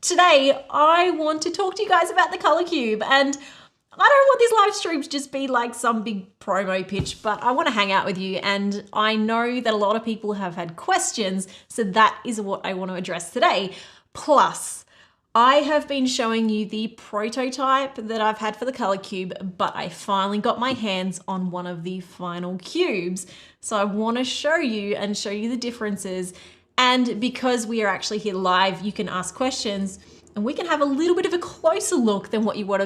Today, I want to talk to you guys about the color cube, and I don't want these live streams just be like some big promo pitch, but I want to hang out with you, and I know that a lot of people have had questions, so that is what I want to address today. Plus, I have been showing you the prototype that I've had for the color cube, but I finally got my hands on one of the final cubes. So I want to show you the differences. And because we are actually here live, you can ask questions and we can have a little bit of a closer look than what you would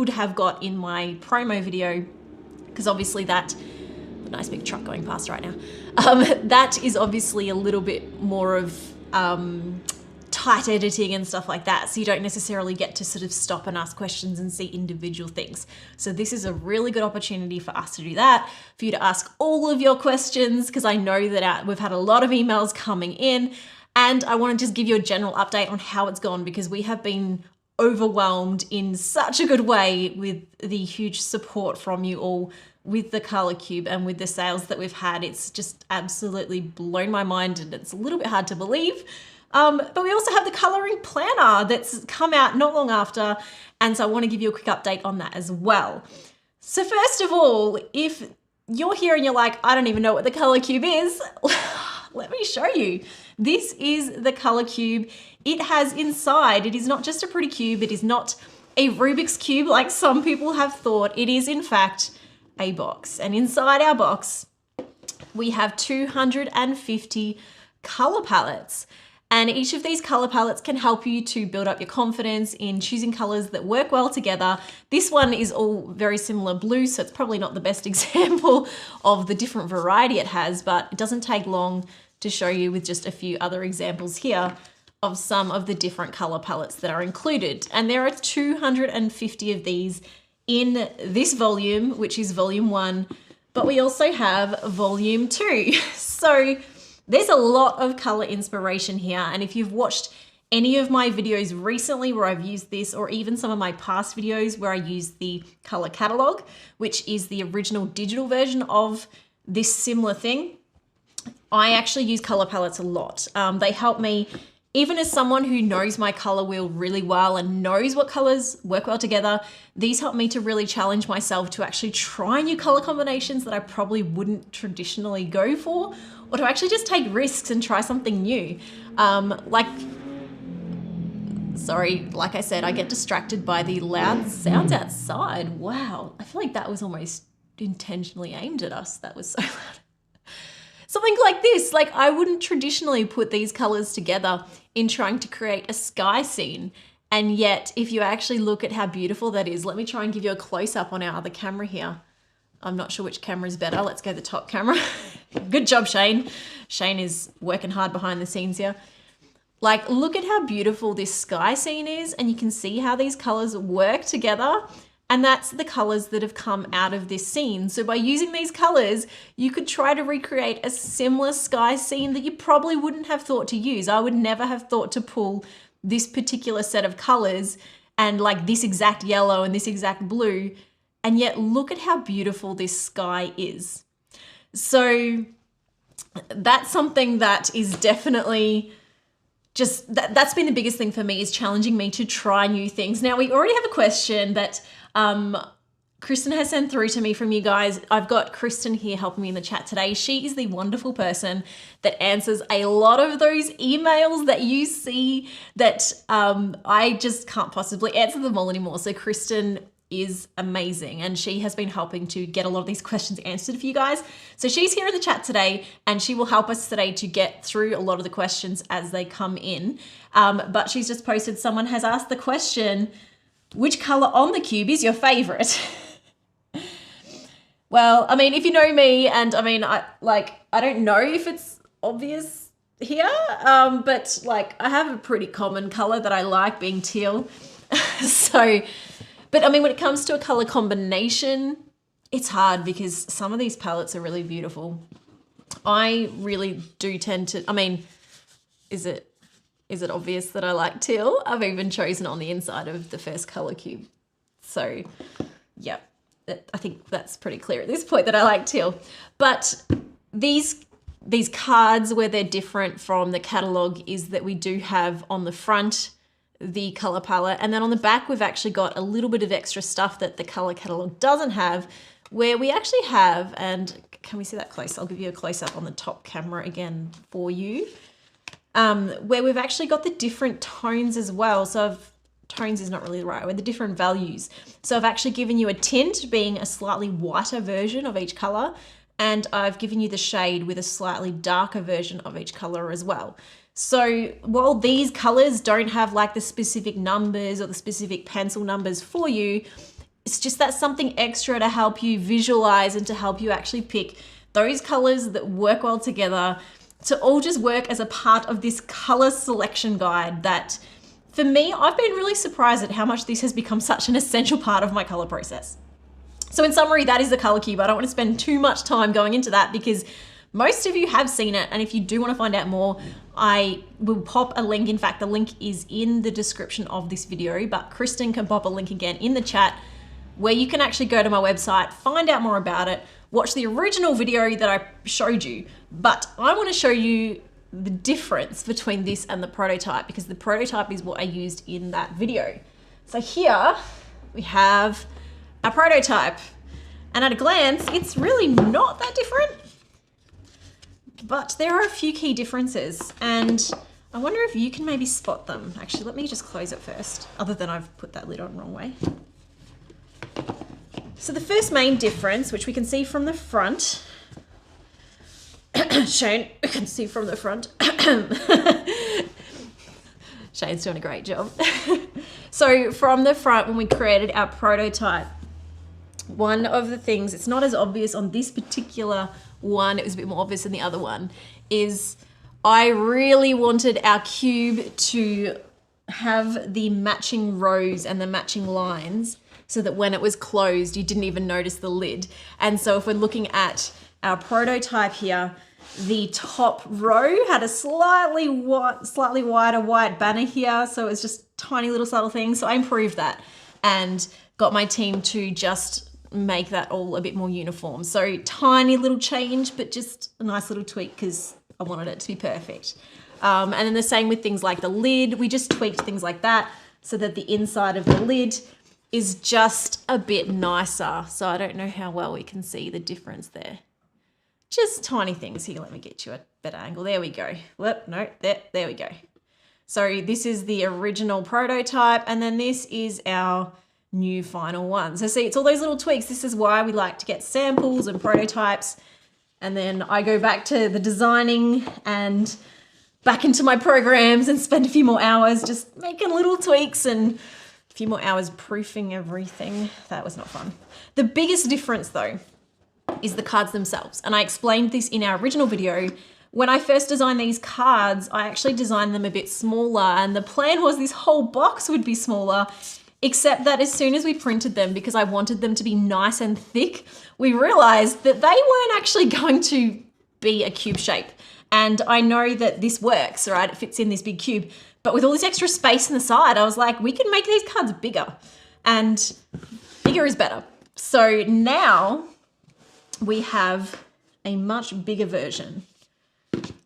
have got in my promo video. Because obviously that, a nice big truck going past right now, that is obviously a little bit more of tight editing and stuff like that. So you don't necessarily get to sort of stop and ask questions and see individual things. So this is a really good opportunity for us to do that, for you to ask all of your questions, because I know that we've had a lot of emails coming in, and I want to just give you a general update on how it's gone, because we have been overwhelmed in such a good way with the huge support from you all with the color cube and with the sales that we've had. It's just absolutely blown my mind, and it's a little bit hard to believe. But we also have the coloring planner that's come out not long after, and so I want to give you a quick update on that as well. So first of all, if you're here and you're like, I don't even know what the color cube is, let me show you. This is the color cube. It has inside, it is not just a pretty cube, it is not a Rubik's cube like some people have thought. It is in fact a box, and inside our box we have 250 color palettes. And each of these color palettes can help you to build up your confidence in choosing colors that work well together. This one is all very similar blue, so it's probably not the best example of the different variety it has, but it doesn't take long to show you with just a few other examples here of some of the different color palettes that are included. And there are 250 of these in this volume, which is volume 1, but we also have volume 2. So there's a lot of color inspiration here, and if you've watched any of my videos recently where I've used this, or even some of my past videos where I use the color catalog, which is the original digital version of this similar thing, I actually use color palettes a lot. They help me, even as someone who knows my color wheel really well and knows what colors work well together, these help me to really challenge myself to actually try new color combinations that I probably wouldn't traditionally go for, or to actually just take risks and try something new. Like I said, I get distracted by the loud sounds outside. Wow, I feel like that was almost intentionally aimed at us. That was so loud. Something like this, like I wouldn't traditionally put these colors together in trying to create a sky scene. And yet, if you actually look at how beautiful that is, let me try and give you a close up on our other camera here. I'm not sure which camera is better. Let's go the top camera. Good job, Shane. Shane is working hard behind the scenes here. Like, look at how beautiful this sky scene is, and you can see how these colors work together. And that's the colors that have come out of this scene. So by using these colors, you could try to recreate a similar sky scene that you probably wouldn't have thought to use. I would never have thought to pull this particular set of colors and like this exact yellow and this exact blue. And yet look at how beautiful this sky is. So that's something that is definitely just, that's been the biggest thing for me, is challenging me to try new things. Now, we already have a question that Kristen has sent through to me from you guys. I've got Kristen here helping me in the chat today. She is the wonderful person that answers a lot of those emails that you see that I just can't possibly answer them all anymore. So Kristen is amazing, and she has been helping to get a lot of these questions answered for you guys. So she's here in the chat today, and she will help us today to get through a lot of the questions as they come in. But she's just posted, someone has asked the question, which color on the cube is your favorite? Well, I mean, if you know me, and I mean, I don't know if it's obvious here, but like I have a pretty common color that I like, being teal. So, but I mean, when it comes to a color combination, it's hard because some of these palettes are really beautiful. I really do tend to, I mean, is it obvious that I like teal? I've even chosen on the inside of the first color cube. So yeah, I think that's pretty clear at this point that I like teal. But these cards, where they're different from the catalog, is that we do have on the front the color palette. And then on the back, we've actually got a little bit of extra stuff that the color catalog doesn't have, where we actually have, and can we see that close? I'll give you a close up on the top camera again for you, where we've actually got the different tones as well. So tones is not really the right word, the different values. So I've actually given you a tint being a slightly whiter version of each color, and I've given you the shade with a slightly darker version of each color as well. So while these colors don't have like the specific numbers or the specific pencil numbers for you, it's just that something extra to help you visualize and to help you actually pick those colors that work well together, to all just work as a part of this color selection guide that, for me, I've been really surprised at how much this has become such an essential part of my color process. So in summary, that is the color cube. I don't want to spend too much time going into that because most of you have seen it, and if you do want to find out more, I will pop a link. In fact, the link is in the description of this video, but Kristen can pop a link again in the chat where you can actually go to my website, find out more about it, watch the original video that I showed you. But I want to show you the difference between this and the prototype, because the prototype is what I used in that video. So here we have our prototype, and at a glance, it's really not that different. But there are a few key differences, and I wonder if you can maybe spot them. Actually, let me just close it first, other than I've put that lid on the wrong way. So the first main difference, which we can see from the front, Shane, we can see from the front. Shane's doing a great job. So from the front, when we created our prototype, one of the things, it's not as obvious on this particular one, it was a bit more obvious than the other one, is I really wanted our cube to have the matching rows and the matching lines so that when it was closed, you didn't even notice the lid. And so if we're looking at our prototype here, the top row had a slightly wider white banner here. So it was just tiny little subtle things. So I improved that and got my team to just make that all a bit more uniform. So tiny little change, but just a nice little tweak because I wanted it to be perfect. And then the same with things like the lid. We just tweaked things like that so that the inside of the lid is just a bit nicer. So I don't know how well we can see the difference there. Just tiny things here. Let me get you a better angle. There we go. Whoop, no, there we go. So this is the original prototype, and then this is our new final one. So see, it's all those little tweaks. This is why we like to get samples and prototypes. And then I go back to the designing and back into my programs and spend a few more hours just making little tweaks and a few more hours proofing everything. That was not fun. The biggest difference though is the cards themselves. And I explained this in our original video. When I first designed these cards, I actually designed them a bit smaller, and the plan was this whole box would be smaller, except that as soon as we printed them, because I wanted them to be nice and thick, we realized that they weren't actually going to be a cube shape. And I know that this works, right? It fits in this big cube, but with all this extra space in the side, I was like, we can make these cards bigger, and bigger is better. So now we have a much bigger version.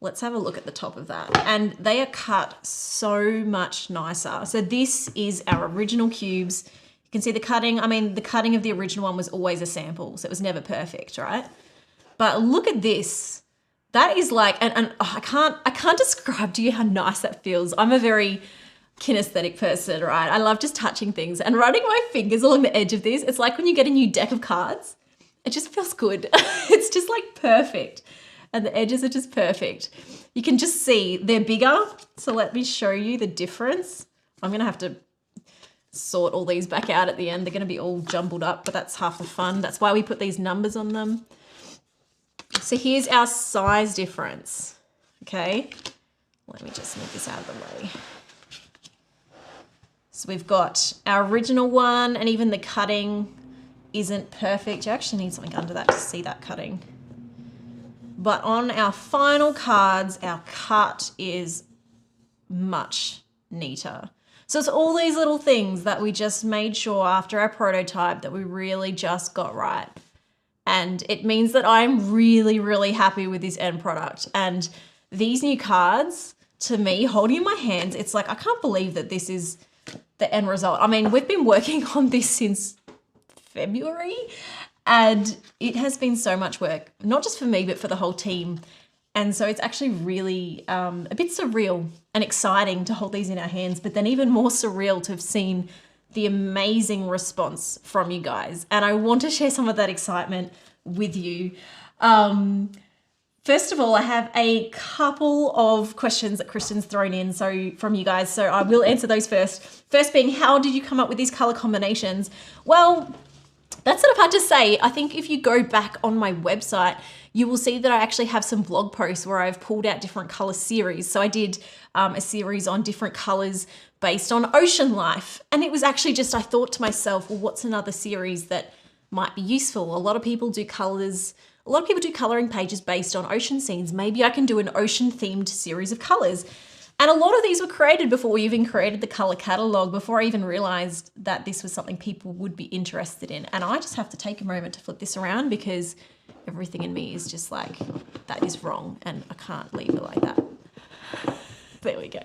Let's have a look at the top of that. And they are cut so much nicer. So this is our original cubes. You can see the cutting. I mean, the cutting of the original one was always a sample, so it was never perfect, right? But look at this. That is like, and I can't describe to you how nice that feels. I'm a very kinesthetic person, right? I love just touching things and running my fingers along the edge of this. It's like when you get a new deck of cards, it just feels good. It's just like perfect. And the edges are just perfect. You can just see they're bigger. So let me show you the difference. I'm gonna have to sort all these back out at the end. They're gonna be all jumbled up, but that's half the fun. That's why we put these numbers on them. So here's our size difference, okay? Let me just move this out of the way. So we've got our original one, and even the cutting isn't perfect. You actually need something under that to see that cutting. But on our final cards, our cut is much neater. So it's all these little things that we just made sure after our prototype that we really just got right. And it means that I'm really, really happy with this end product. And these new cards, to me, holding in my hands, it's like, I can't believe that this is the end result. I mean, we've been working on this since February, and it has been so much work, not just for me, but for the whole team. And so it's actually really a bit surreal and exciting to hold these in our hands, but then even more surreal to have seen the amazing response from you guys. And I want to share some of that excitement with you. First of all, I have a couple of questions that Kristen's thrown in from you guys, so I will answer those first. First being, how did you come up with these color combinations? Well, that's sort of hard to say. I think if you go back on my website, you will see that I actually have some blog posts where I've pulled out different color series. So I did a series on different colors based on ocean life. And it was actually just, I thought to myself, well, what's another series that might be useful? A lot of people do coloring pages based on ocean scenes. Maybe I can do an ocean themed series of colors. And a lot of these were created before we even created the color catalog, before I even realized that this was something people would be interested in. And I just have to take a moment to flip this around because everything in me is just like, that is wrong and I can't leave it like that. There we go.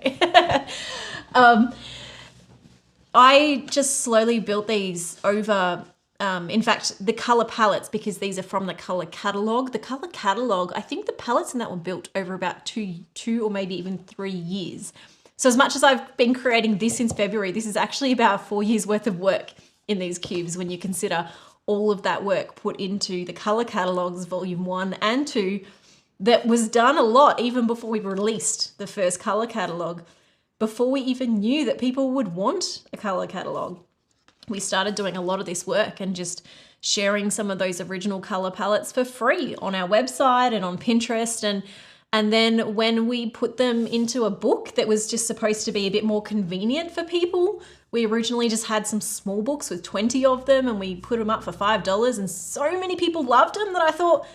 I just slowly built these over, in fact, the color palettes, because these are from the color catalog. The color catalog, I think the palettes in that were built over about two or maybe even 3 years. So as much as I've been creating this since February, this is actually about 4 years worth of work in these cubes when you consider all of that work put into the color catalogs, volume 1 and 2, that was done a lot even before we released the first color catalog, before we even knew that people would want a color catalog. We started doing a lot of this work and just sharing some of those original color palettes for free on our website and on Pinterest. And then when we put them into a book that was just supposed to be a bit more convenient for people, we originally just had some small books with 20 of them and we put them up for $5, and so many people loved them that I thought,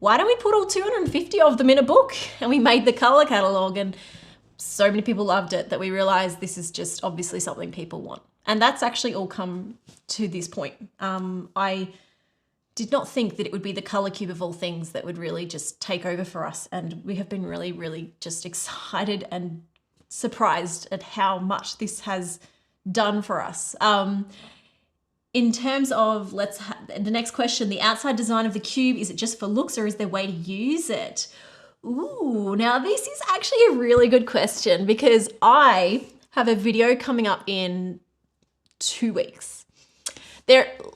why don't we put all 250 of them in a book? And we made the color catalog, and so many people loved it that we realized this is just obviously something people want. And that's actually all come to this point. I did not think that it would be the color cube of all things that would really just take over for us. And we have been really, really just excited and surprised at how much this has done for us. In terms of, the next question, the outside design of the cube, is it just for looks or is there a way to use it? Ooh, now this is actually a really good question because I have a video coming up in 2 weeks.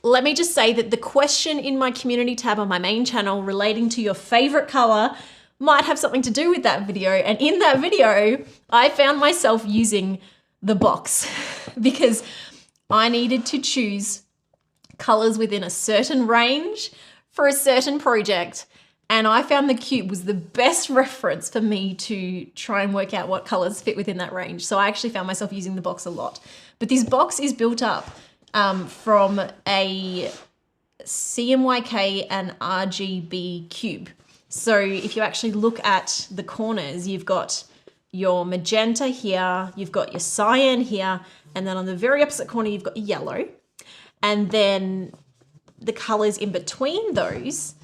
Let me just say that the question in my community tab on my main channel relating to your favorite color might have something to do with that video. And in that video, I found myself using the box because I needed to choose colors within a certain range for a certain project. And I found the cube was the best reference for me to try and work out what colors fit within that range. So I actually found myself using the box a lot. But this box is built up from a Cmyk and RGB cube. So if you actually look at the corners, you've got your magenta here, you've got your cyan here, and then on the very opposite corner, you've got yellow. And then the colors in between those,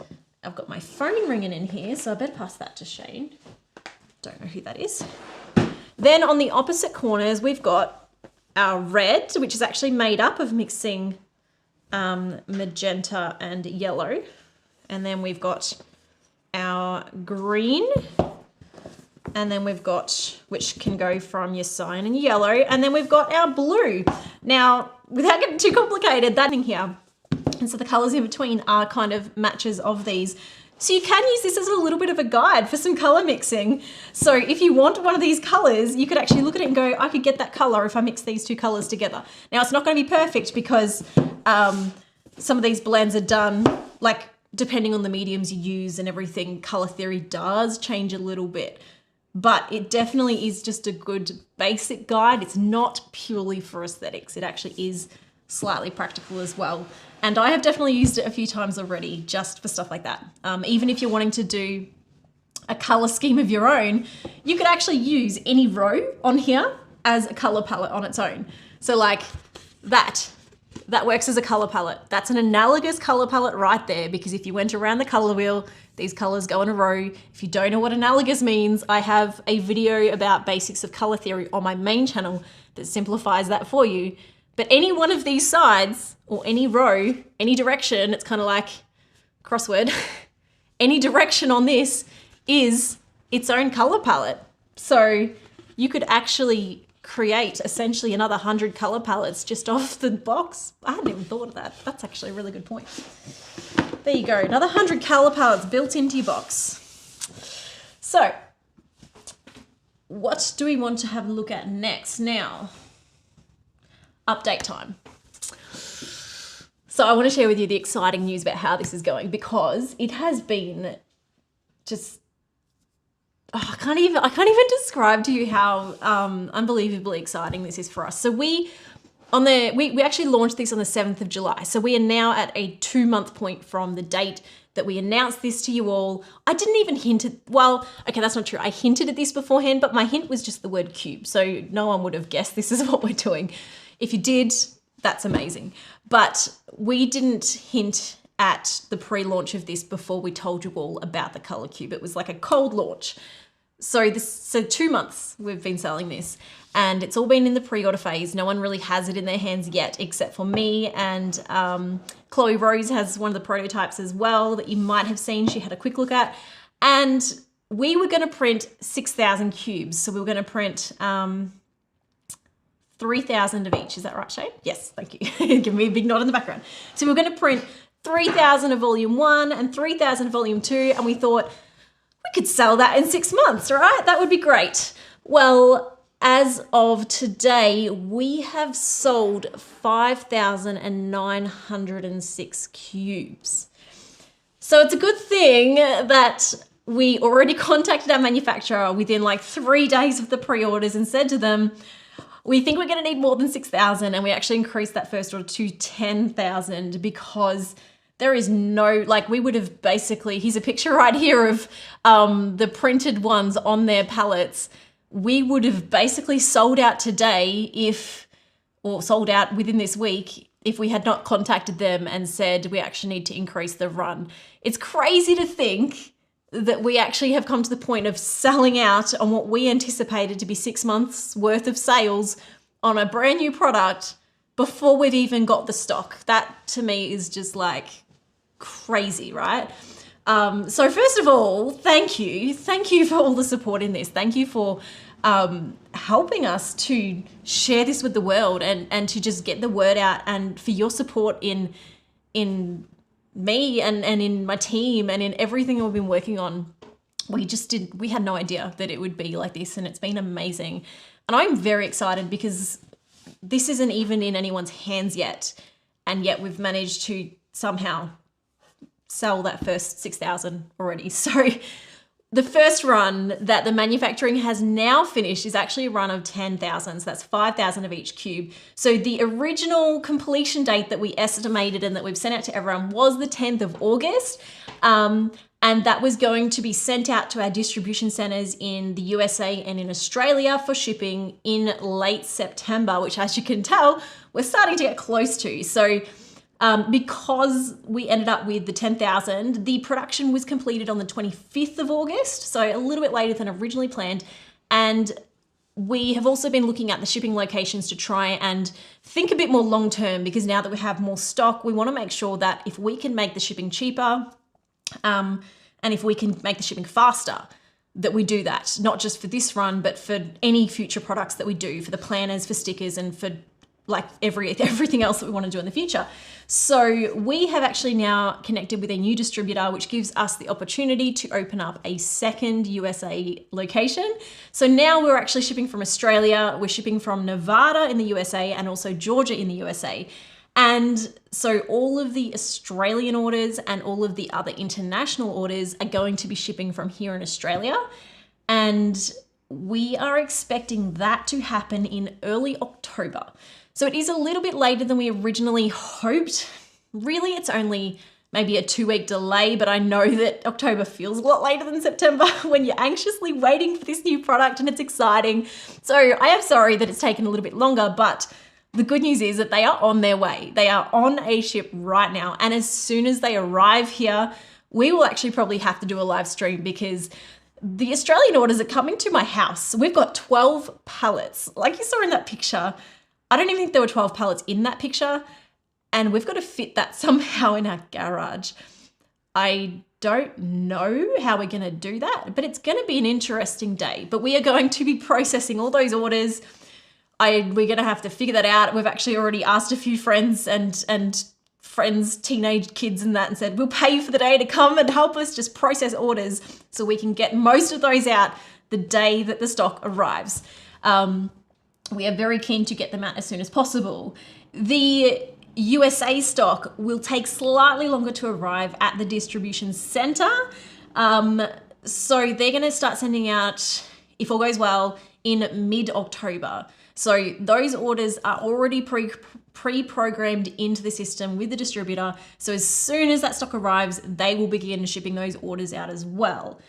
I've got my phone ringing in here, so I better pass that to Shane. Don't know who that is. Then on the opposite corners, we've got our red, which is actually made up of mixing magenta and yellow. And then we've got our green. And then we've got, which can go from your cyan and yellow. And then we've got our blue. Now, without getting too complicated, that thing here. And so the colors in between are kind of matches of these. So you can use this as a little bit of a guide for some color mixing. So if you want one of these colors, you could actually look at it and go, I could get that color if I mix these two colors together. Now it's not going to be perfect because some of these blends are done, like depending on the mediums you use and everything, color theory does change a little bit. But it definitely is just a good basic guide. It's not purely for aesthetics. It actually is slightly practical as well. And I have definitely used it a few times already just for stuff like that. Even if you're wanting to do a color scheme of your own, you could actually use any row on here as a color palette on its own. So like that that works as a color palette. That's an analogous color palette right there, because if you went around the color wheel, these colors go in a row. If you don't know what analogous means, I have a video about basics of color theory on my main channel that simplifies that for you. But any one of these sides or any row, any direction, it's kind of like crossword, any direction on this is its own color palette. So you could actually create essentially another 100 color palettes just off the box. I hadn't even thought of that. That's actually a really good point. There you go, another 100 color palettes built into your box. So what do we want to have a look at next? Now, update time. So I want to share with you the exciting news about how this is going, because it has been just, I can't even describe to you how unbelievably exciting this is for us. So we actually launched this on the 7th of July. So we are now at a 2-month point from the date that we announced this to you all. I didn't even hint at, well, okay, that's not true. I hinted at this beforehand, but my hint was just the word cube. So no one would have guessed this is what we're doing. If you did, that's amazing. But we didn't hint at the pre-launch of this before we told you all about the color cube. It was like a cold launch. So 2 months we've been selling this, and it's all been in the pre-order phase. No one really has it in their hands yet, except for me, and Chloe Rose has one of the prototypes as well that you might have seen. She had a quick look at, and we were going to print 6,000 cubes. So we were going to print 3,000 of each. Is that right, Shane? Yes, thank you. Give me a big nod in the background. So we're going to print 3,000 of volume 1 and 3,000 of volume 2, and we thought, we could sell that in 6 months, right? That would be great. Well, as of today, we have sold 5,906 cubes. So it's a good thing that we already contacted our manufacturer within like 3 days of the pre-orders and said to them, we think we're going to need more than 6,000, and we actually increased that first order to 10,000 because there is no, like, we would have basically, here's a picture right here of the printed ones on their pallets. We would have basically sold out today or sold out within this week if we had not contacted them and said we actually need to increase the run. It's crazy to think that we actually have come to the point of selling out on what we anticipated to be 6 months worth of sales on a brand new product before we've even got the stock. That to me is just like crazy, right? So first of all, thank you for all the support in this. Thank you for helping us to share this with the world and to just get the word out, and for your support in me and in my team and in everything we've been working on. We had no idea that it would be like this, and it's been amazing. And I'm very excited because this isn't even in anyone's hands yet, and yet we've managed to somehow sell that first 6,000 already. So the first run that the manufacturing has now finished is actually a run of 10,000. So that's 5,000 of each cube. So the original completion date that we estimated and that we've sent out to everyone was the 10th of August. And that was going to be sent out to our distribution centers in the USA and in Australia for shipping in late September, which, as you can tell, we're starting to get close to. So because we ended up with the 10,000, the production was completed on the 25th of August, so a little bit later than originally planned. And we have also been looking at the shipping locations to try and think a bit more long-term, because now that we have more stock, we want to make sure that if we can make the shipping cheaper, and if we can make the shipping faster, that we do that, not just for this run, but for any future products that we do, for the planners, for stickers, and for like everything else that we want to do in the future. So we have actually now connected with a new distributor, which gives us the opportunity to open up a second USA location. So now we're actually shipping from Australia, we're shipping from Nevada in the USA, and also Georgia in the USA. And so all of the Australian orders and all of the other international orders are going to be shipping from here in Australia. And we are expecting that to happen in early October. So it is a little bit later than we originally hoped. Really, it's only maybe a 2-week delay, but I know that October feels a lot later than September when you're anxiously waiting for this new product and it's exciting. So I am sorry that it's taken a little bit longer, but the good news is that they are on their way. They are on a ship right now. And as soon as they arrive here, we will actually probably have to do a live stream because the Australian orders are coming to my house. We've got 12 pallets. Like you saw in that picture, I don't even think there were 12 pallets in that picture. And we've got to fit that somehow in our garage. I don't know how we're going to do that, but it's going to be an interesting day. But we are going to be processing all those orders. We're going to have to figure that out. We've actually already asked a few friends and friends, teenage kids and that, and said, we'll pay you for the day to come and help us just process orders so we can get most of those out the day that the stock arrives. We are very keen to get them out as soon as possible. The USA stock will take slightly longer to arrive at the distribution center. So they're going to start sending out, if all goes well, in mid-October. So those orders are already pre-programmed into the system with the distributor. So as soon as that stock arrives, they will begin shipping those orders out as well.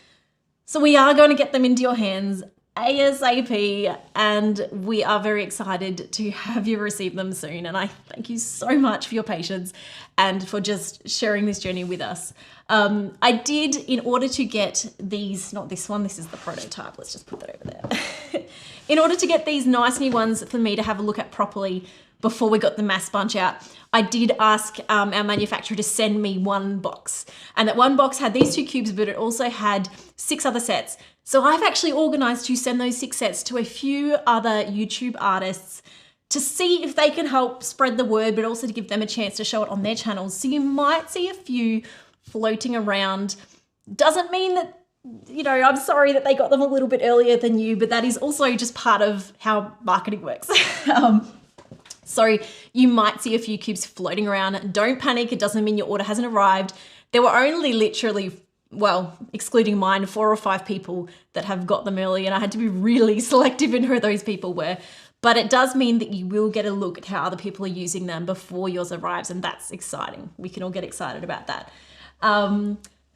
So we are going to get them into your hands ASAP, and we are very excited to have you receive them soon. And I thank you so much for your patience and for just sharing this journey with us. I did, in order to get these, not this one, this is the prototype. Let's just put that over there. In order to get these nice new ones for me to have a look at properly before we got the mass bunch out, I did ask our manufacturer to send me one box. And that one box had these 2 cubes, but it also had 6 other sets. So I've actually organized to send those 6 sets to a few other YouTube artists to see if they can help spread the word, but also to give them a chance to show it on their channels. So you might see a few floating around. Doesn't mean that, you know, I'm sorry that they got them a little bit earlier than you, but that is also just part of how marketing works. So you might see a few cubes floating around. Don't panic. It doesn't mean your order hasn't arrived. There were only literally, well, excluding mine, 4 or 5 people that have got them early, and I had to be really selective in who those people were. But it does mean that you will get a look at how other people are using them before yours arrives, and that's exciting. We can all get excited about that.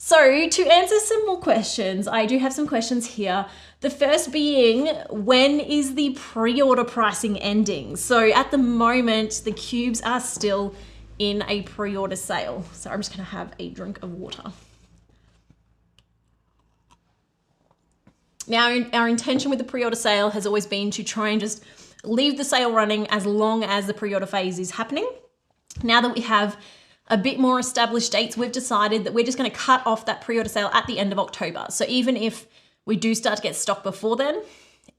So to answer some more questions, I do have some questions here. The first being, when is the pre-order pricing ending? So at the moment, the cubes are still in a pre-order sale. So I'm just gonna have a drink of water. Now, our intention with the pre-order sale has always been to try and just leave the sale running as long as the pre-order phase is happening. Now that we have a bit more established dates, we've decided that we're just going to cut off that pre-order sale at the end of October. So even if we do start to get stock before then,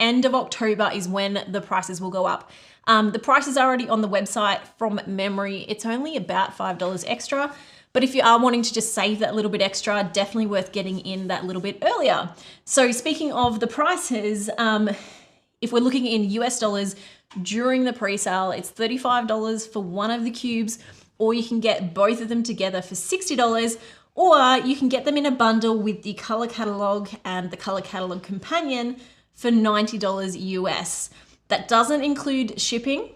end of October is when the prices will go up. The price is already on the website from memory. It's only about $5 extra. But if you are wanting to just save that little bit extra, definitely worth getting in that little bit earlier. So speaking of the prices, if we're looking in US dollars during the pre-sale, it's $35 for one of the cubes, or you can get both of them together for $60, or you can get them in a bundle with the color catalog and the color catalog companion for $90 US. That doesn't include shipping.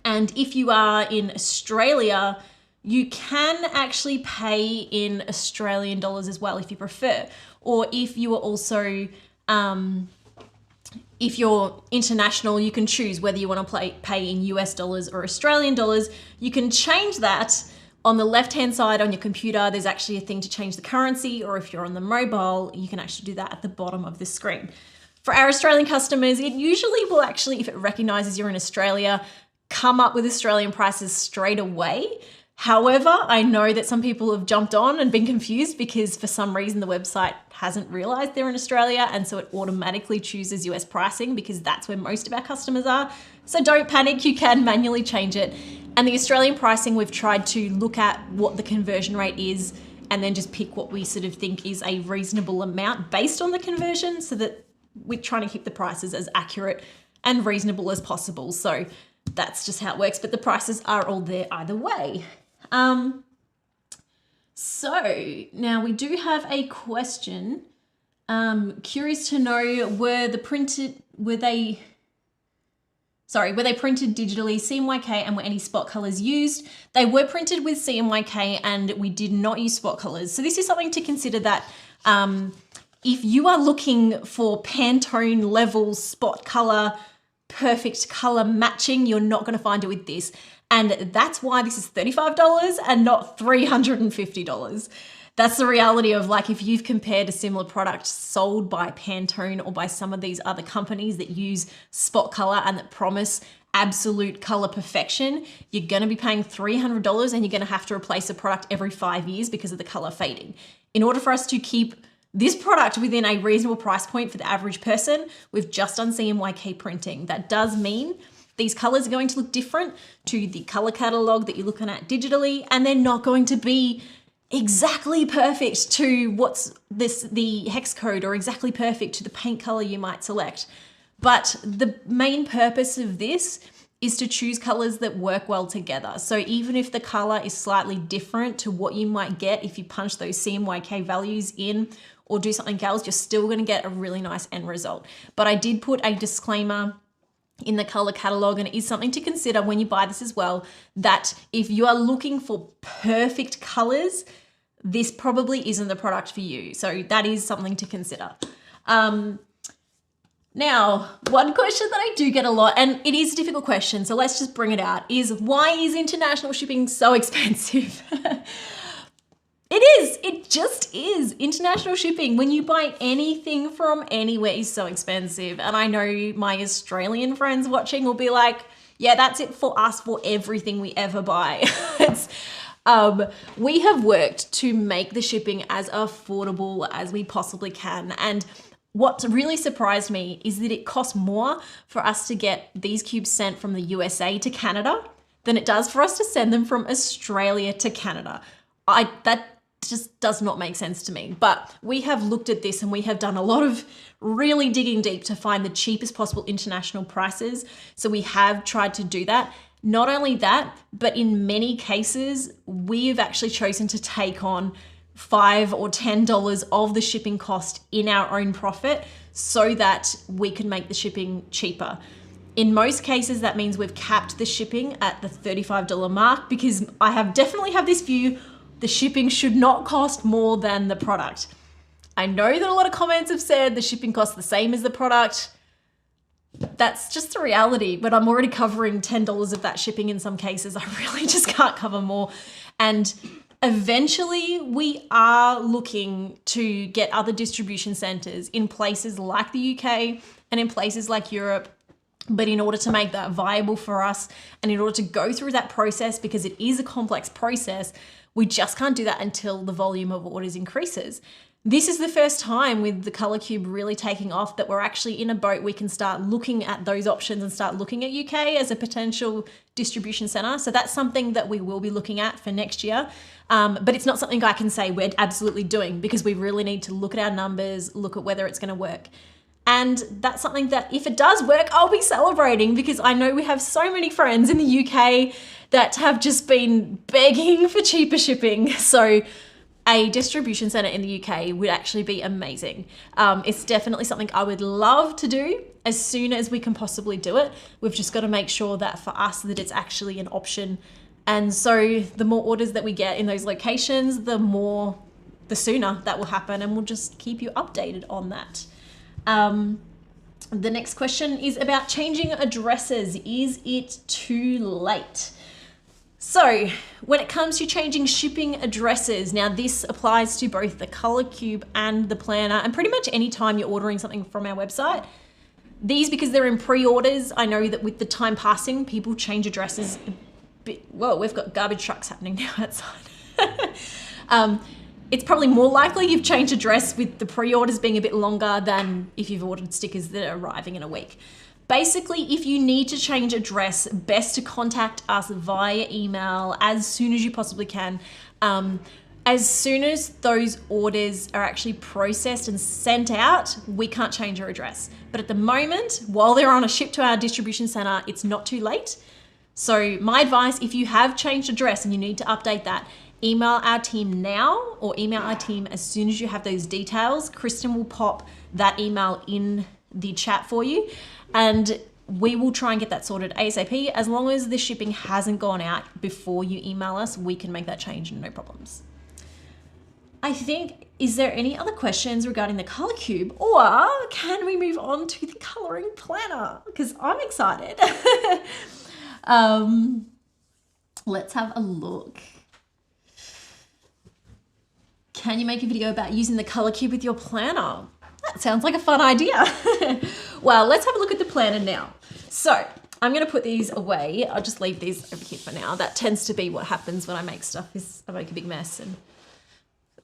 And if you are in Australia, you can actually pay in Australian dollars as well if you prefer. Or if you are also, if you're international, you can choose whether you want to pay in US dollars or Australian dollars. You can change that on the left-hand side on your computer. There's actually a thing to change the currency, or if you're on the mobile, you can actually do that at the bottom of the screen. For our Australian customers, it usually will actually, if it recognizes you're in Australia, come up with Australian prices straight away. However, I know that some people have jumped on and been confused because for some reason the website hasn't realized they're in Australia, and so it automatically chooses US pricing because that's where most of our customers are. So don't panic, you can manually change it. And the Australian pricing, we've tried to look at what the conversion rate is and then just pick what we sort of think is a reasonable amount based on the conversion, so that we're trying to keep the prices as accurate and reasonable as possible. So that's just how it works, but the prices are all there either way. So now we do have a question. Curious to know, were they printed digitally, Cmyk, and were any spot colors used? They were printed with Cmyk and we did not use spot colors. So this is something to consider, that if you are looking for Pantone level spot color perfect color matching. You're not going to find it with this. And that's why this is $35 and not $350. That's the reality of, like, if you've compared a similar product sold by Pantone or by some of these other companies that use spot color and that promise absolute color perfection, you're going to be paying $300 and you're going to have to replace a product every 5 years because of the color fading. In order for us to keep this product within a reasonable price point for the average person, we've just done CMYK printing. That does mean these colors are going to look different to the color catalog that you're looking at digitally, and they're not going to be exactly perfect to the hex code, or exactly perfect to the paint color you might select. But the main purpose of this is to choose colors that work well together. So even if the color is slightly different to what you might get if you punch those CMYK values in or do something else, you're still going to get a really nice end result. But I did put a disclaimer in the color catalog, and it is something to consider when you buy this as well, that if you are looking for perfect colors, this probably isn't the product for you. So that is something to consider. Now, one question that I do get a lot, and it is a difficult question, so let's just bring it out, is why is international shipping so expensive? It just is. International shipping, when you buy anything from anywhere, is so expensive. And I know my Australian friends watching will be like, yeah, that's it for us for everything we ever buy. We have worked to make the shipping as affordable as we possibly can. And what really surprised me is that it costs more for us to get these cubes sent from the USA to Canada than it does for us to send them from Australia to Canada. That just does not make sense to me. But we have looked at this and we have done a lot of really digging deep to find the cheapest possible international prices. So we have tried to do that. Not only that, but in many cases, we have actually chosen to take on $5 or $10 of the shipping cost in our own profit so that we can make the shipping cheaper. In most cases, that means we've capped the shipping at the $35 mark, because I definitely have this view, the shipping should not cost more than the product. I know that a lot of comments have said the shipping costs the same as the product. That's just the reality, but I'm already covering $10 of that shipping in some cases. I really just can't cover more. And eventually we are looking to get other distribution centers in places like the UK and in places like Europe. But in order to make that viable for us, and in order to go through that process, because it is a complex process, we just can't do that until the volume of orders increases. This is the first time with the Color Cube really taking off that we're actually in a boat we can start looking at those options and start looking at UK as a potential distribution center. So that's something that we will be looking at for next year. But it's not something I can say we're absolutely doing, because we really need to look at our numbers, look at whether it's going to work. And that's something that if it does work, I'll be celebrating, because I know we have so many friends in the UK that have just been begging for cheaper shipping. So a distribution center in the UK would actually be amazing. It's definitely something I would love to do as soon as we can possibly do it. We've just got to make sure that for us that it's actually an option. And so the more orders that we get in those locations, the sooner that will happen, and we'll just keep you updated on that. The next question is about changing addresses. Is it too late? So when it comes to changing shipping addresses, now this applies to both the Color Cube and the planner, and pretty much any time you're ordering something from our website. These, because they're in pre-orders, I know that with the time passing, people change addresses a bit. Whoa, we've got garbage trucks happening now outside. It's probably more likely you've changed address with the pre-orders being a bit longer than if you've ordered stickers that are arriving in a week. Basically, if you need to change address, best to contact us via email as soon as you possibly can. As soon as those orders are actually processed and sent out, we can't change your address. But at the moment, while they're on a ship to our distribution center, it's not too late. So my advice, if you have changed address and you need to update that, email our team now, or email our team as soon as you have those details. Kristen will pop that email in the chat for you, and we will try and get that sorted ASAP. As long as the shipping hasn't gone out before you email us, we can make that change, no problems. I think is there any other questions regarding the color cube, or can we move on to the coloring planner? Because I'm excited. Let's have a look. Can you make a video about using the color cube with your planner? That sounds like a fun idea. Well, let's have a look at the planner now. So I'm going to put these away. I'll just leave these over here for now. That tends to be what happens when I make stuff, is I make a big mess and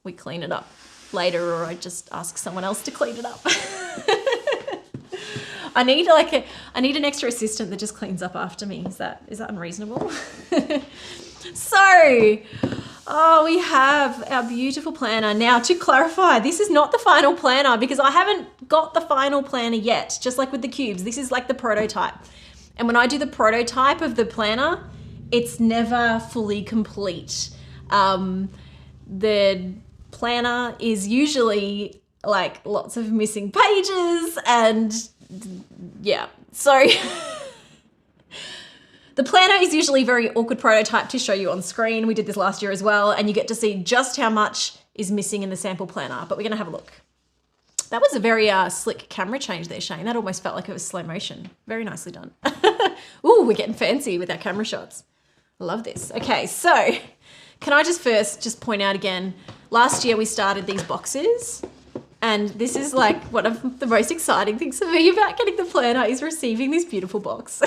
we clean it up later, or I just ask someone else to clean it up. I need an extra assistant that just cleans up after me. Is that unreasonable? So, we have our beautiful planner. Now, to clarify, this is not the final planner because I haven't got the final planner yet, just like with the cubes. This is like the prototype. And when I do the prototype of the planner, it's never fully complete. The planner is usually like lots of missing pages and yeah, so the planner is usually a very awkward prototype to show you on screen. We did this last year as well, and you get to see just how much is missing in the sample planner, but we're gonna have a look. That was a very slick camera change there, Shane. That almost felt like it was slow motion. Very nicely done. Ooh, we're getting fancy with our camera shots. I love this. Okay, so can I just point out again, last year we started these boxes, and this is like one of the most exciting things for me about getting the planner is receiving this beautiful box.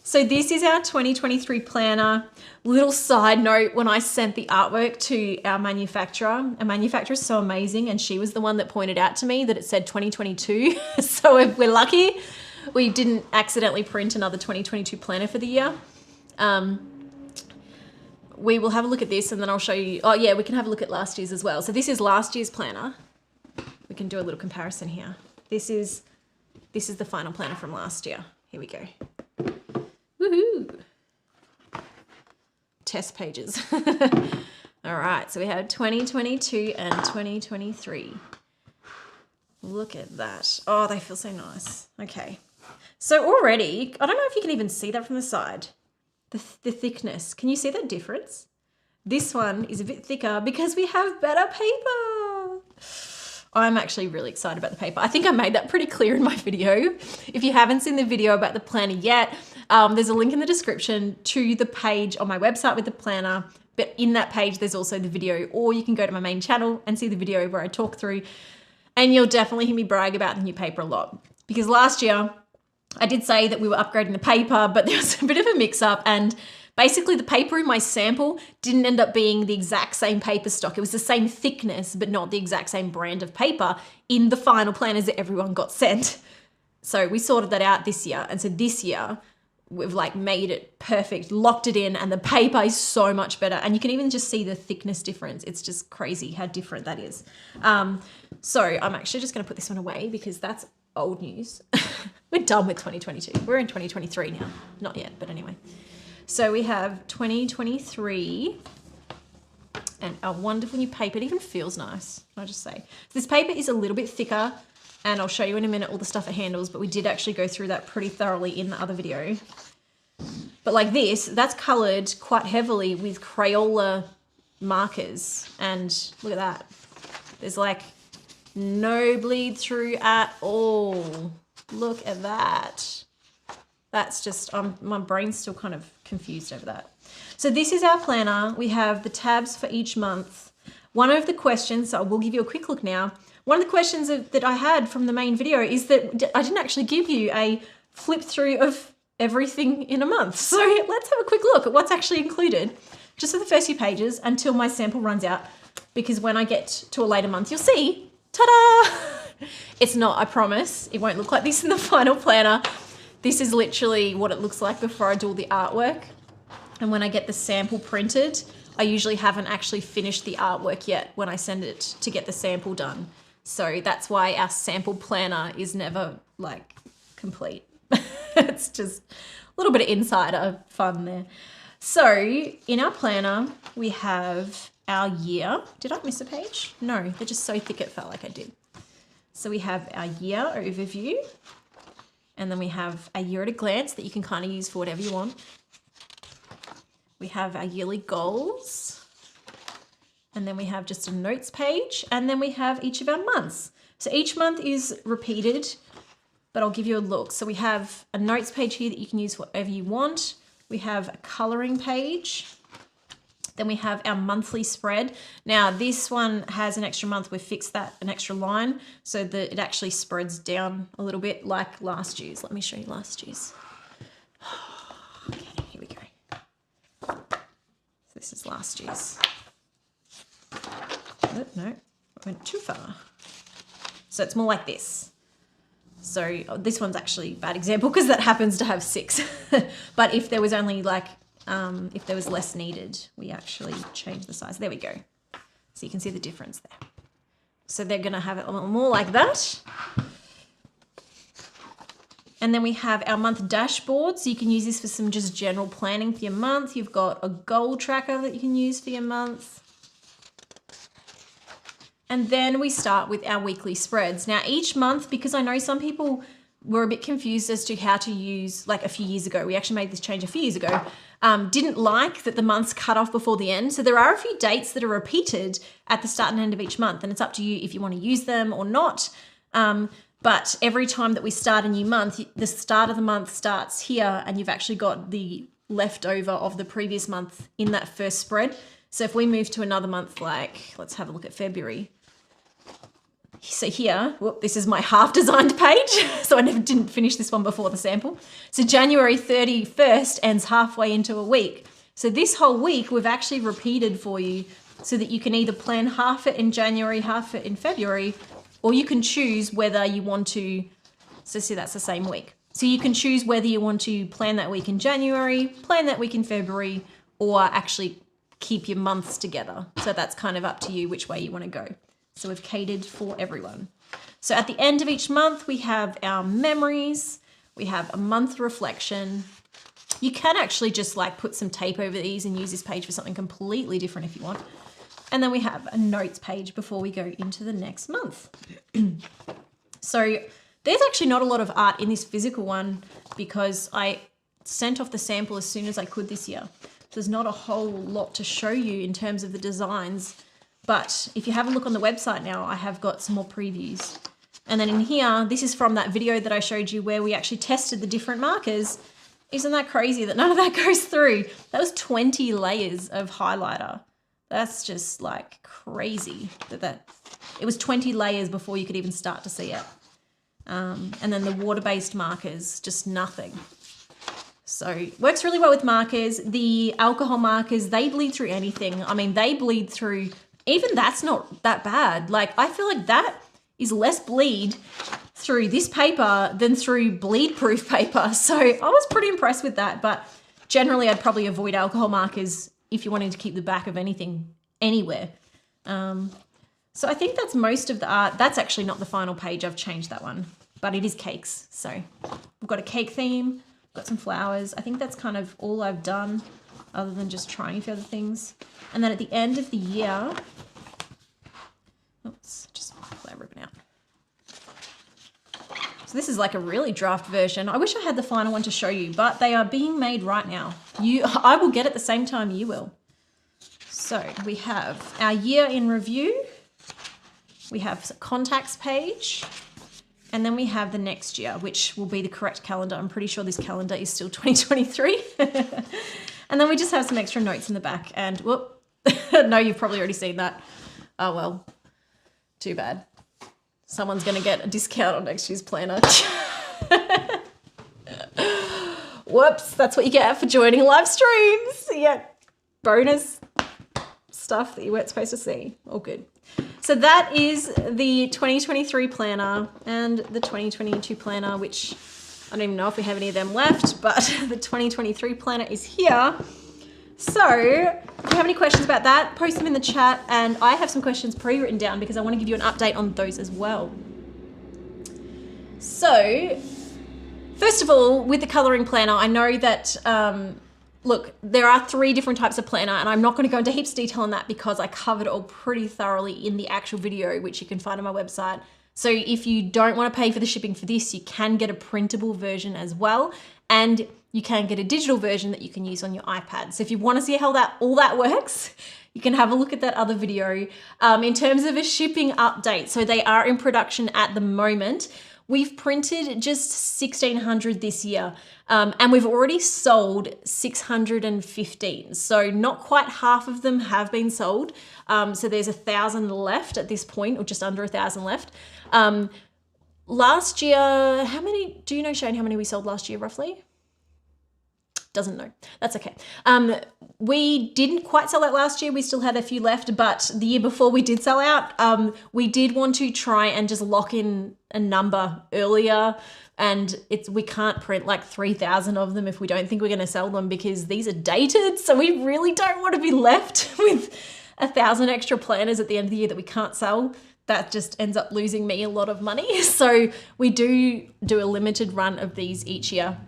So this is our 2023 planner. Little side note, when I sent the artwork to our manufacturer is so amazing, and she was the one that pointed out to me that it said 2022. So we're lucky we didn't accidentally print another 2022 planner for the year. We will have a look at this and then I'll show you. Oh yeah, we can have a look at last year's as well. So this is last year's planner. We can do a little comparison here. This is the final planner from last year. Here we go. Woohoo! Test pages. All right, so we have 2022 and 2023. Look at that. Oh, they feel so nice. Okay. So already, I don't know if you can even see that from the side. The thickness. Can you see that difference? This one is a bit thicker because we have better paper. I'm actually really excited about the paper. I think I made that pretty clear in my video. If you haven't seen the video about the planner yet, there's a link in the description to the page on my website with the planner. But in that page, there's also the video, or you can go to my main channel and see the video where I talk through, and you'll definitely hear me brag about the new paper a lot. Because last year, I did say that we were upgrading the paper, but there was a bit of a mix up, and basically the paper in my sample didn't end up being the exact same paper stock. It was the same thickness, but not the exact same brand of paper in the final planners that everyone got sent. So we sorted that out this year. And so this year we've like made it perfect, locked it in, and the paper is so much better. And you can even just see the thickness difference. It's just crazy how different that is. So I'm actually just gonna put this one away because that's old news. We're done with 2022. We're in 2023 now. Not yet, but anyway. So we have 2023 and our wonderful new paper. It even feels nice, can I just say. This paper is a little bit thicker, and I'll show you in a minute all the stuff it handles, but we did actually go through that pretty thoroughly in the other video. But like this, that's colored quite heavily with Crayola markers, and look at that. There's like no bleed through at all. Look at that. That's just, my brain's still kind of confused over that. So this is our planner. We have the tabs for each month. One of the questions, so I will give you a quick look now. One of the questions that I had from the main video is that I didn't actually give you a flip through of everything in a month. So let's have a quick look at what's actually included, just for the first few pages until my sample runs out, because when I get to a later month, you'll see, ta-da! It's not, I promise, it won't look like this in the final planner. This is literally what it looks like before I do all the artwork. And when I get the sample printed, I usually haven't actually finished the artwork yet when I send it to get the sample done. So that's why our sample planner is never like complete. It's just a little bit of insider fun there. So in our planner, we have our year. Did I miss a page? No, they're just so thick it felt like I did. So we have our year overview. And then we have a year at a glance that you can kind of use for whatever you want. We have our yearly goals. And then we have just a notes page, and then we have each of our months. So each month is repeated, but I'll give you a look. So we have a notes page here that you can use whatever you want. We have a coloring page. Then we have our monthly spread. Now this one has an extra month. We've fixed that, an extra line, so that it actually spreads down a little bit like last year's. Let me show you last year's. Okay, here we go. So this is last year's. Oh, no, I went too far. So it's more like this. So this one's actually a bad example because that happens to have 6. But if there was only like, if there was less needed, we actually changed the size. There we go. So you can see the difference there. So they're going to have it a little more like that. And then we have our month dashboard. So you can use this for some just general planning for your month. You've got a goal tracker that you can use for your month. And then we start with our weekly spreads. Now each month, because I know some people were a bit confused as to how to use, like a few years ago, we actually made this change a few years ago, didn't like that the months cut off before the end. So there are a few dates that are repeated at the start and end of each month, and it's up to you if you want to use them or not. But every time that we start a new month, the start of the month starts here, and you've actually got the leftover of the previous month in that first spread. So if we move to another month, like let's have a look at February. So here, whoop, this is my half designed page. So I didn't finish this one before the sample. So January 31st ends halfway into a week. So this whole week we've actually repeated for you so that you can either plan half it in January, half it in February, or you can choose whether you want to, so see that's the same week. So you can choose whether you want to plan that week in January, plan that week in February, or actually keep your months together. So that's kind of up to you which way you want to go. So we've catered for everyone. So at the end of each month, we have our memories, we have a month reflection. You can actually just like put some tape over these and use this page for something completely different if you want. And then we have a notes page before we go into the next month. So there's actually not a lot of art in this physical one because I sent off the sample as soon as I could this year. So there's not a whole lot to show you in terms of the designs. But if you have a look on the website now, I have got some more previews. And then in here, this is from that video that I showed you where we actually tested the different markers. Isn't that crazy that none of that goes through? That was 20 layers of highlighter. That's just like crazy that it was 20 layers before you could even start to see it. And then the water-based markers, just nothing. So works really well with markers. The alcohol markers, they bleed through anything. I mean, they bleed through. Even that's not that bad. Like, I feel like that is less bleed through this paper than through bleed-proof paper. So I was pretty impressed with that. But generally, I'd probably avoid alcohol markers if you wanted to keep the back of anything anywhere. So I think that's most of the art. That's actually not the final page. I've changed that one. But it is cakes. So we've got a cake theme. Got some flowers. I think that's kind of all I've done other than just trying a few other things. And then at the end of the year, oops, just pull that ribbon out. So this is like a really draft version. I wish I had the final one to show you, but they are being made right now. I will get it the same time you will. So we have our year in review. We have a contacts page. And then we have the next year, which will be the correct calendar. I'm pretty sure this calendar is still 2023. And then we just have some extra notes in the back. And whoop, no, you've probably already seen that. Oh, well, too bad. Someone's going to get a discount on next year's planner. Whoops, that's what you get for joining live streams. Yeah, bonus stuff that you weren't supposed to see. All good. So that is the 2023 planner and the 2022 planner, which I don't even know if we have any of them left, but the 2023 planner is here. So if you have any questions about that, post them in the chat, and I have some questions pre-written down because I want to give you an update on those as well. So first of all, with the coloring planner, I know that look, there are 3 different types of planner, and I'm not going to go into heaps of detail on that because I covered it all pretty thoroughly in the actual video, which you can find on my website. So if you don't want to pay for the shipping for this, you can get a printable version as well, and you can get a digital version that you can use on your iPad. So if you want to see how all that works, you can have a look at that other video. In terms of a shipping update, so they are in production at the moment. We've printed just 1,600 this year, and we've already sold 615. So not quite half of them have been sold. So there's 1,000 left at this point, or just under 1,000 left. Last year, how many, do you know, Shane, how many we sold last year roughly? Doesn't know. That's okay. We didn't quite sell out last year. We still had a few left, but the year before we did sell out. We did want to try and just lock in a number earlier, and we can't print like 3,000 of them if we don't think we're going to sell them, because these are dated. So we really don't want to be left with 1,000 extra planners at the end of the year that we can't sell. That just ends up losing me a lot of money. So we do a limited run of these each year,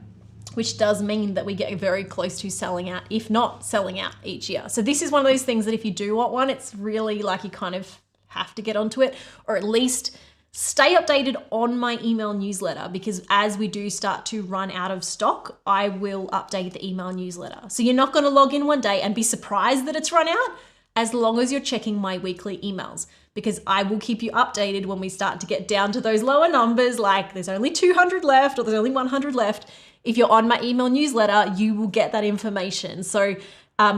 which does mean that we get very close to selling out, if not selling out each year. So this is one of those things that if you do want one, it's really like you kind of have to get onto it, or at least stay updated on my email newsletter, because as we do start to run out of stock, I will update the email newsletter. So you're not going to log in one day and be surprised that it's run out, as long as you're checking my weekly emails, because I will keep you updated when we start to get down to those lower numbers, like there's only 200 left or there's only 100 left. If you're on my email newsletter, you will get that information. So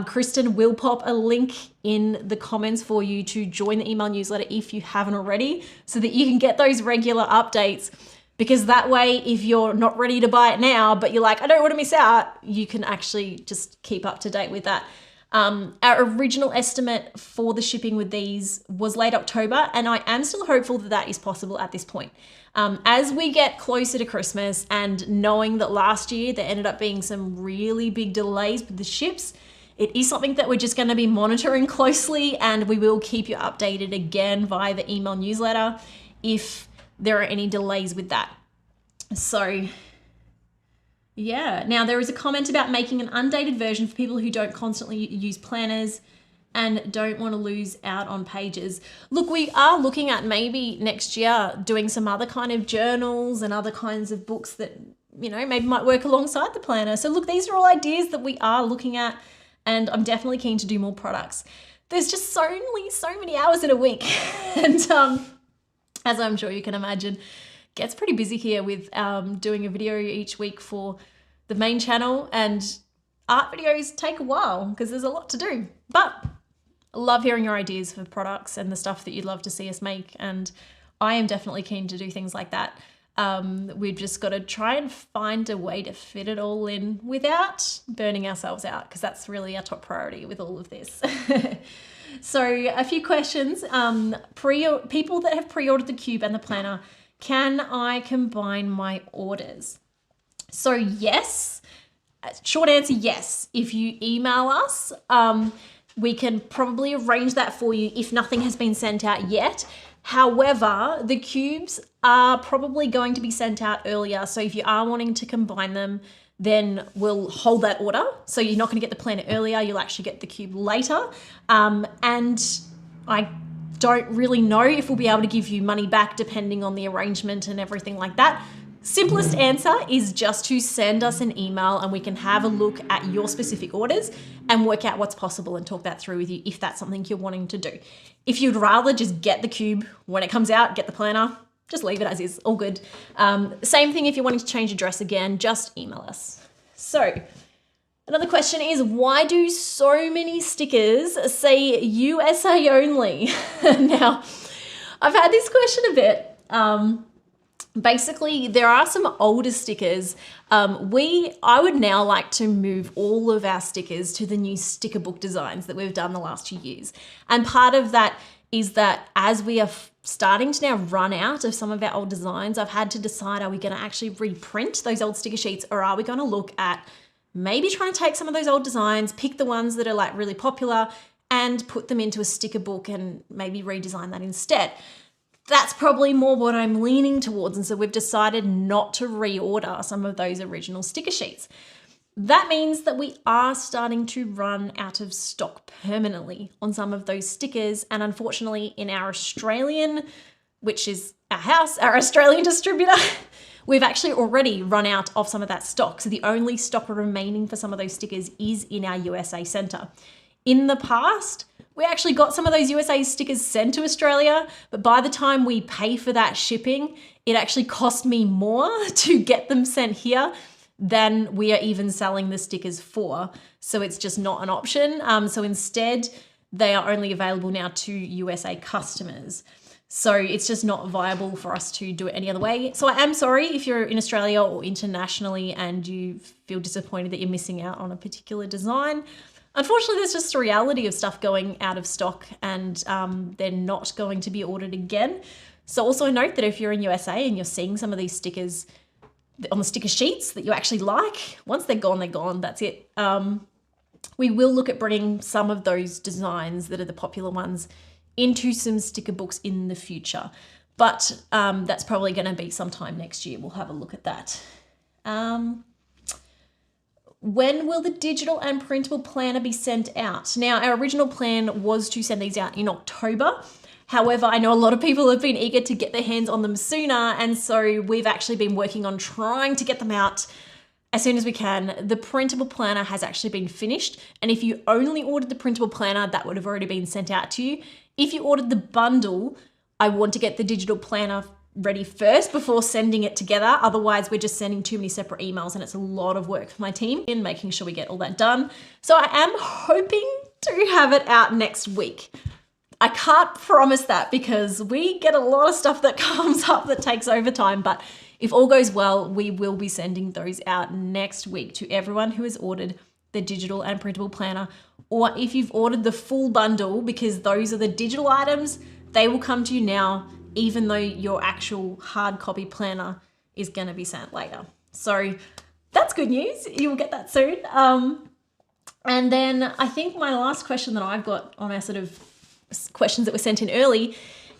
Kristen will pop a link in the comments for you to join the email newsletter if you haven't already, so that you can get those regular updates. Because that way, if you're not ready to buy it now, but you're like, I don't want to miss out, you can actually just keep up to date with that. Our original estimate for the shipping with these was late October, and I am still hopeful that that is possible at this point. As we get closer to Christmas, and knowing that last year there ended up being some really big delays with the ships, it is something that we're just going to be monitoring closely, and we will keep you updated again via the email newsletter if there are any delays with that. So yeah, now there is a comment about making an undated version for people who don't constantly use planners and don't want to lose out on pages. Look, we are looking at maybe next year doing some other kind of journals and other kinds of books that, you know, maybe might work alongside the planner. So look, these are all ideas that we are looking at, and I'm definitely keen to do more products. There's just so many hours in a week. And as I'm sure you can imagine, gets pretty busy here with doing a video each week for the main channel, and art videos take a while because there's a lot to do. But I love hearing your ideas for products and the stuff that you'd love to see us make, and I am definitely keen to do things like that. We've just got to try and find a way to fit it all in without burning ourselves out, because that's really our top priority with all of this. So a few questions. People that have pre-ordered the cube and the planner, can I combine my orders? So yes, short answer, yes. If you email us, we can probably arrange that for you if nothing has been sent out yet. However, the cubes are probably going to be sent out earlier. So if you are wanting to combine them, then we'll hold that order. So you're not going to get the planner earlier, you'll actually get the cube later. And I don't really know if we'll be able to give you money back depending on the arrangement and everything like that. Simplest answer is just to send us an email and we can have a look at your specific orders and work out what's possible and talk that through with you if that's something you're wanting to do. If you'd rather just get the cube when it comes out, get the planner, just leave it as is, all good. Same thing if you're wanting to change address again, just email us. So another question is, why do so many stickers say USA only? Now, I've had this question a bit. Basically, there are some older stickers. I would now like to move all of our stickers to the new sticker book designs that we've done the last 2 years. And part of that is that as we are starting to now run out of some of our old designs, I've had to decide, are we going to actually reprint those old sticker sheets, or are we going to look at maybe trying to take some of those old designs, pick the ones that are like really popular and put them into a sticker book and maybe redesign that instead. That's probably more what I'm leaning towards. And so we've decided not to reorder some of those original sticker sheets. That means that we are starting to run out of stock permanently on some of those stickers. And unfortunately in our Australian, which is our house, our Australian distributor, we've actually already run out of some of that stock. So the only stock remaining for some of those stickers is in our USA center. In the past, We actually got some of those USA stickers sent to Australia, but by the time we pay for that shipping, it actually cost me more to get them sent here than we are even selling the stickers for. So it's just not an option. So instead, they are only available now to USA customers. So it's just not viable for us to do it any other way. So I am sorry if you're in Australia or internationally and you feel disappointed that you're missing out on a particular design. Unfortunately, there's just a reality of stuff going out of stock and they're not going to be ordered again. So also note that if you're in USA and you're seeing some of these stickers on the sticker sheets that you actually like, once they're gone, that's it. We will look at bringing some of those designs that are the popular ones into some sticker books in the future. But that's probably going to be sometime next year. We'll have a look at that. When will the digital and printable planner be sent out? Now, our original plan was to send these out in October. However, I know a lot of people have been eager to get their hands on them sooner, and so we've actually been working on trying to get them out as soon as we can. The printable planner has actually been finished, and if you only ordered the printable planner, that would have already been sent out to you. If you ordered the bundle, I want to get the digital planner ready first before sending it together. Otherwise, we're just sending too many separate emails and it's a lot of work for my team in making sure we get all that done. So I am hoping to have it out next week. I can't promise that because we get a lot of stuff that comes up that takes overtime, but if all goes well, we will be sending those out next week to everyone who has ordered the digital and printable planner, or if you've ordered the full bundle, because those are the digital items, they will come to you now, even though your actual hard copy planner is going to be sent later. So that's good news. You will get that soon. And then I think my last question that I've got on our sort of questions that were sent in early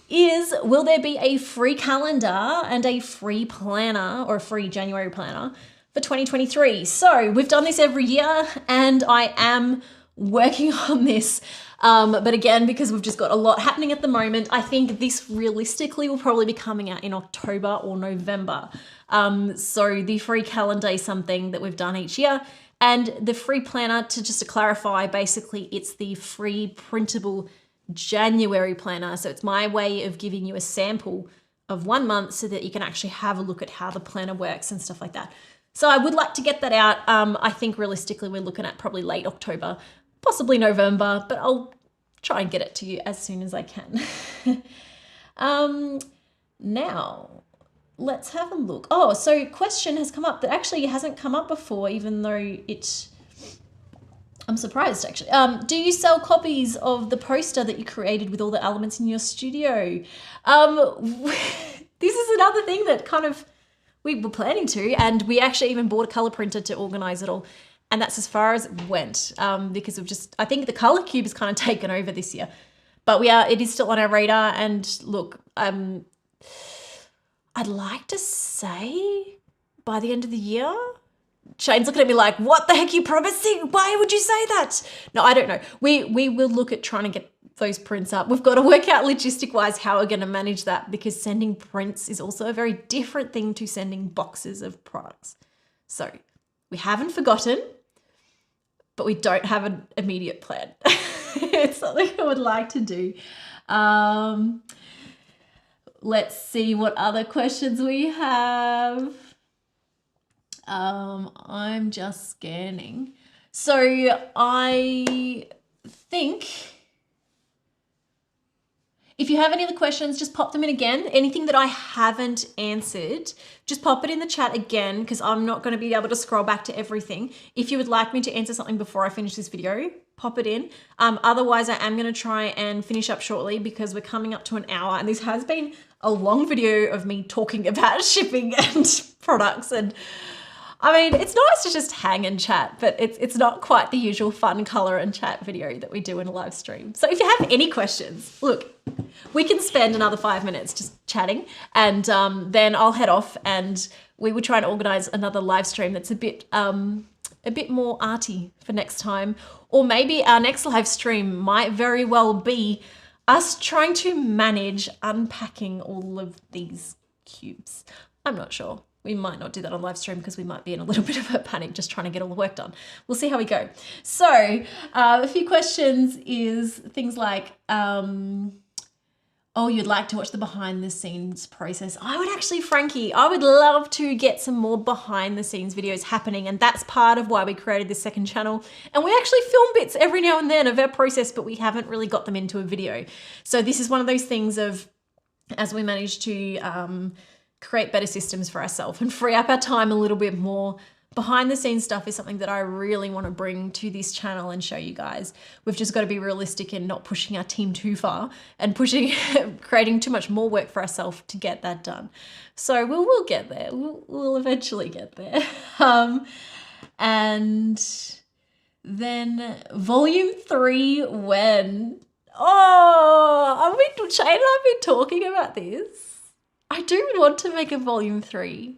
is, will there be a free calendar and a free planner or a free January planner for 2023? So we've done this every year and I am working on this. But again, because we've just got a lot happening at the moment, I think this realistically will probably be coming out in October or November. So the free calendar is something that we've done each year. And the free planner, to clarify, basically it's the free printable January planner. So it's my way of giving you a sample of 1 month so that you can actually have a look at how the planner works and stuff like that. So I would like to get that out. I think realistically we're looking at probably late October, possibly November, but I'll try and get it to you as soon as I can. Now, let's have a look. Oh, so question has come up that actually hasn't come up before, even though I'm surprised actually. Do you sell copies of the poster that you created with all the elements in your studio? This is another thing that kind of we were planning to, and we actually even bought a color printer to organize it all. And that's as far as it went, because I think the color cube is kind of taken over this year, but it is still on our radar. And look, I'd like to say by the end of the year. Shane's looking at me like, what the heck are you promising? Why would you say that? No, I don't know. We will look at trying to get those prints up. We've got to work out logistic wise how we're going to manage that, because sending prints is also a very different thing to sending boxes of products. So we haven't forgotten, but we don't have an immediate plan. It's something I would like to do. Let's see what other questions we have. I'm just scanning. So I think if you have any other questions, just pop them in again. Anything that I haven't answered, just pop it in the chat again, because I'm not going to be able to scroll back to everything. If you would like me to answer something before I finish this video, pop it in. Otherwise, I am going to try and finish up shortly because we're coming up to an hour, and this has been a long video of me talking about shipping and products. And I mean, it's nice to just hang and chat, but it's not quite the usual fun color and chat video that we do in a live stream. So if you have any questions, look, we can spend another 5 minutes just chatting, and then I'll head off and we will try and organize another live stream that's a bit more arty for next time. Or maybe our next live stream might very well be us trying to manage unpacking all of these cubes. I'm not sure. We might not do that on live stream because we might be in a little bit of a panic just trying to get all the work done. We'll see how we go. So a few questions is things like, oh, you'd like to watch the behind the scenes process. I would actually, Frankie, I would love to get some more behind the scenes videos happening. And that's part of why we created this second channel. And we actually film bits every now and then of our process, but we haven't really got them into a video. So this is one of those things of, as we manage to create better systems for ourselves and free up our time a little bit more, behind the scenes stuff is something that I really want to bring to this channel and show you guys. We've just got to be realistic and not pushing our team too far and creating too much more work for ourselves to get that done. So we'll get there. We'll eventually get there. And then volume 3 when? Shane and I've been talking about this. I do want to make a volume 3,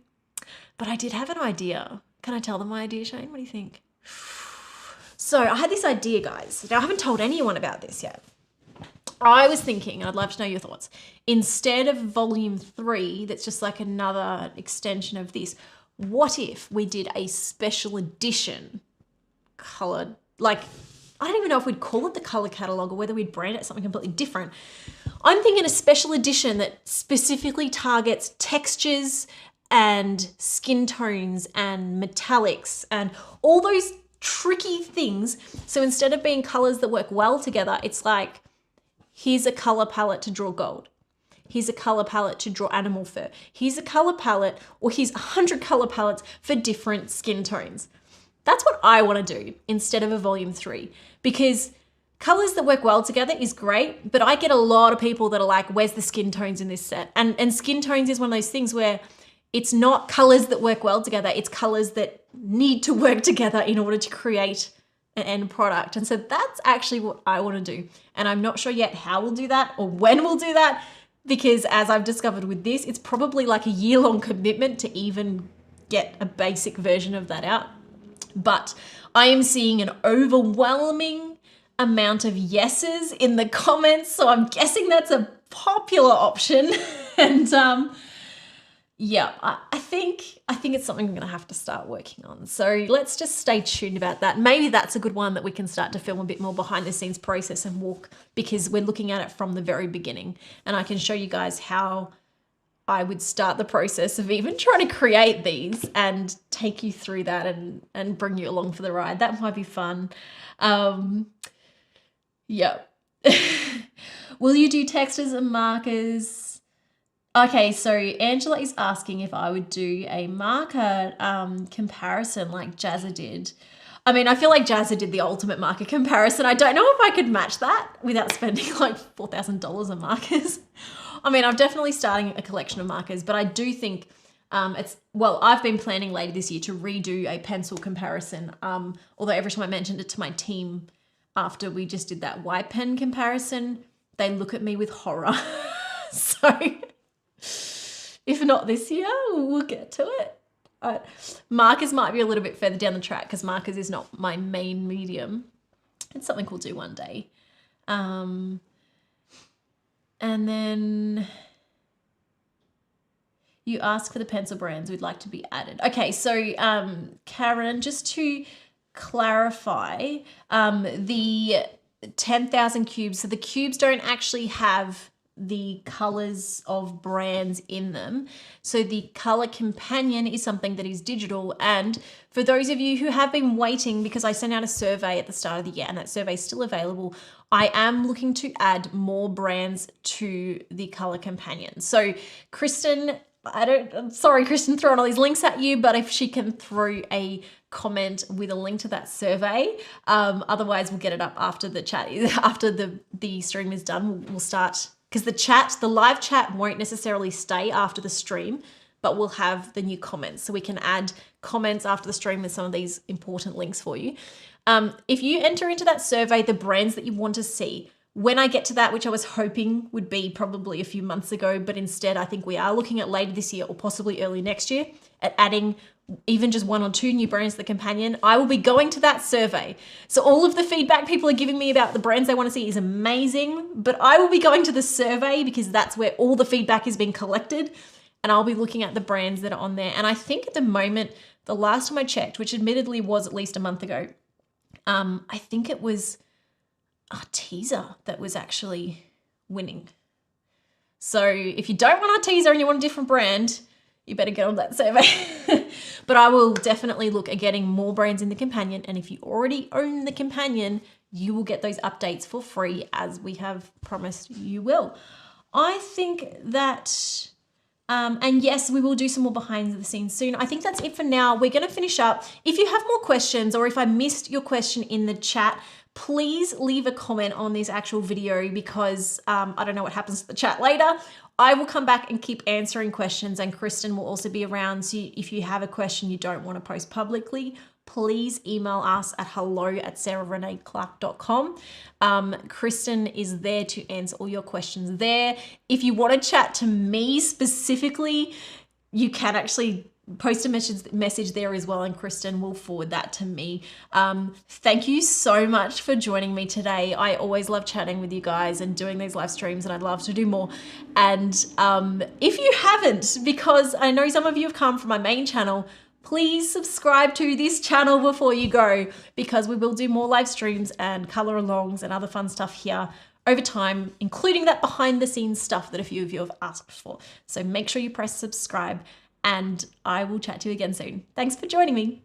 but I did have an idea. Can I tell them my idea, Shane? What do you think? So I had this idea, guys. Now, I haven't told anyone about this yet. I was thinking, and I'd love to know your thoughts, instead of volume 3, that's just like another extension of this, what if we did a special edition colored, like, I don't even know if we'd call it the color catalog or whether we'd brand it something completely different. I'm thinking a special edition that specifically targets textures and skin tones and metallics and all those tricky things. So instead of being colors that work well together, it's like, here's a color palette to draw gold. Here's a color palette to draw animal fur. Here's a color palette, or here's 100 color palettes for different skin tones. That's what I want to do instead of a volume 3, because colors that work well together is great, but I get a lot of people that are like, where's the skin tones in this set? And skin tones is one of those things where it's not colors that work well together, it's colors that need to work together in order to create an end product. And so that's actually what I want to do. And I'm not sure yet how we'll do that or when we'll do that, because as I've discovered with this, it's probably like a year-long commitment to even get a basic version of that out. But I am seeing an overwhelming amount of yeses in the comments, so I'm guessing that's a popular option. And yeah, I think it's something I'm going to have to start working on. So let's just stay tuned about that. Maybe that's a good one that we can start to film a bit more behind the scenes process and walk, because we're looking at it from the very beginning. And I can show you guys how I would start the process of even trying to create these and take you through that and bring you along for the ride. That might be fun. Yeah. Will you do textures and markers? Okay, so Angela is asking if I would do a marker comparison like Jazza did. I mean, I feel like Jazza did the ultimate marker comparison. I don't know if I could match that without spending like $4,000 on markers. I mean, I'm definitely starting a collection of markers, but I do think I've been planning later this year to redo a pencil comparison. Although every time I mentioned it to my team after we just did that white pen comparison, they look at me with horror. So if not this year, we'll get to it. Markers might be a little bit further down the track because markers is not my main medium. It's something we'll do one day. And then you ask for the pencil brands we'd like to be added. Okay, so Karen, just to clarify, the 10,000 cubes, so the cubes don't actually have the colors of brands in them. So the color companion is something that is digital. And for those of you who have been waiting, because I sent out a survey at the start of the year and that survey is still available, I am looking to add more brands to the color companion. So Kristen, sorry, Kristen, throwing all these links at you, but if she can throw a comment with a link to that survey, otherwise we'll get it up after the chat, after the stream is done, we'll start. Because the live chat won't necessarily stay after the stream, but we'll have the new comments. So we can add comments after the stream with some of these important links for you. If you enter into that survey the brands that you want to see, when I get to that, which I was hoping would be probably a few months ago, but instead I think we are looking at later this year or possibly early next year at adding even just 1 or 2 new brands to the companion, I will be going to that survey. So all of the feedback people are giving me about the brands they want to see is amazing, but I will be going to the survey because that's where all the feedback is being collected. and I'll be looking at the brands that are on there. And I think at the moment, the last time I checked, which admittedly was at least a month ago, I think it was a teaser that was actually winning. So if you don't want our teaser and you want a different brand, you better get on that survey. But I will definitely look at getting more brands in the companion. And if you already own the companion, you will get those updates for free, as we have promised you will. I think that, and yes, we will do some more behind the scenes soon. I think that's it for now. We're going to finish up. If you have more questions, or if I missed your question in the chat, please leave a comment on this actual video, because I don't know what happens to the chat later. I will come back and keep answering questions, and Kristen will also be around. So if you have a question you don't want to post publicly, please email us at hello@sarahrenaeclark.com. Kristen is there to answer all your questions there. If you want to chat to me specifically, you can actually post a message there as well, and Kristen will forward that to me. Thank you so much for joining me today. I always love chatting with you guys and doing these live streams, and I'd love to do more. And if you haven't, because I know some of you have come from my main channel, please subscribe to this channel before you go, because we will do more live streams and color alongs and other fun stuff here over time, including that behind the scenes stuff that a few of you have asked for. So make sure you press subscribe, and I will chat to you again soon. Thanks for joining me.